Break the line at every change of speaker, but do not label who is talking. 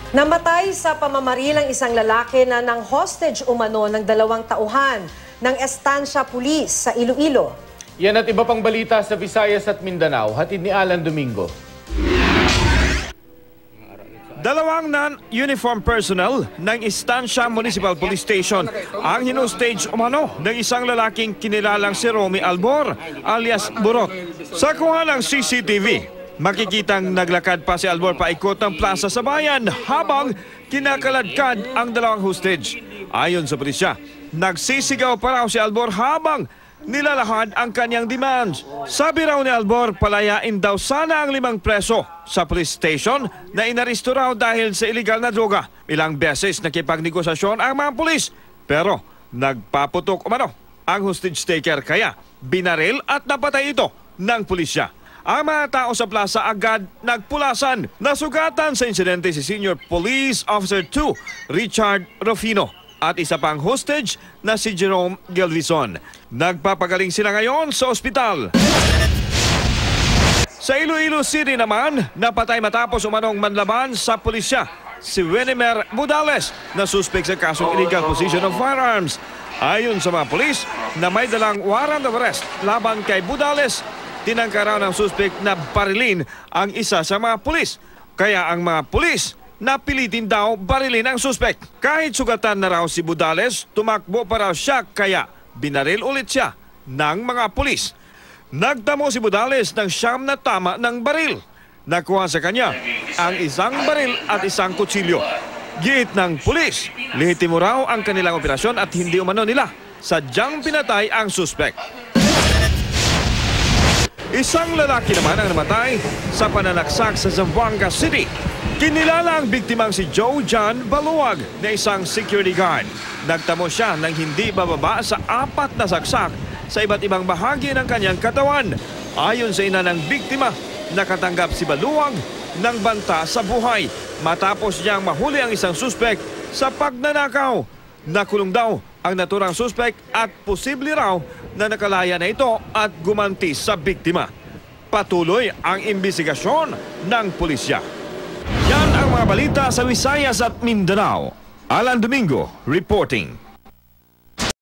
Namatay sa pamamaril ang isang lalaki na nang hostage umano ng 2 tauhan ng Estancia Police sa Iloilo.
Yan at iba pang balita sa Visayas at Mindanao, hatid ni Alan Domingo.
2 non-uniform personnel ng Estancia Municipal Police Station ang hinostage umano ng isang lalaking kinilalang si Romy Albor alias Burot. Sa kuha ng CCTV, makikitang naglakad pa si Albor paikot ng plaza sa bayan habang kinakaladkad ang 2 hostage. Ayon sa pulisya, nagsisigaw pa raw si Albor habang nilalahad ang kanyang demands. Sabi raw ni Albor, palayain daw sana ang 5 preso sa police station na inaresto raw dahil sa illegal na droga. Ilang beses nakipagnegosasyon ang mga pulis pero nagpaputok umano ang hostage taker kaya binaril at napatay ito ng pulisya. Ang mga tao sa plaza agad nagpulasan. Nasugatan sa insidente si Senior Police Officer 2 Richard Rufino at isa pang hostage na si Jerome Gelvison. Nagpapagaling sila ngayon sa ospital. Sa Iloilo City naman, napatay matapos umanong manlaban sa pulisya si Wenimer Budales na suspek sa kasong illegal possession of firearms. Ayon sa mga pulis na may dalang warrant of arrest laban kay Budales, tinangka raw ng suspek na barilin ang isa sa mga pulis. Kaya ang mga pulis napilitin daw barilin ang suspek. Kahit sugatan na raw si Budales, tumakbo pa raw siya kaya binaril ulit siya ng mga pulis. Nagtamo si Budales ng 9 na tama ng baril. Nakuha sa kanya ang isang baril at isang kutsilyo. Giit ng pulis, lehitimo raw ang kanilang operasyon at hindi umano nila sadyang pinatay ang suspek. Isang lalaki naman ang namatay sa pananaksak sa Zamboanga City. Kinilala ang biktimang si Joe John Baluag na isang security guard. Nagtamo siya ng hindi bababa sa 4 na saksak sa iba't ibang bahagi ng kanyang katawan. Ayon sa ina ng biktima, nakatanggap si Baluag ng banta sa buhay matapos niyang mahuli ang isang suspek sa pagnanakaw. Nakulong daw ang naturang suspek at posible raw na nakalaya na ito at gumanti sa biktima. Patuloy ang imbestigasyon ng pulisya. Yan ang mga balita sa Visayas at Mindanao. Alan Domingo reporting.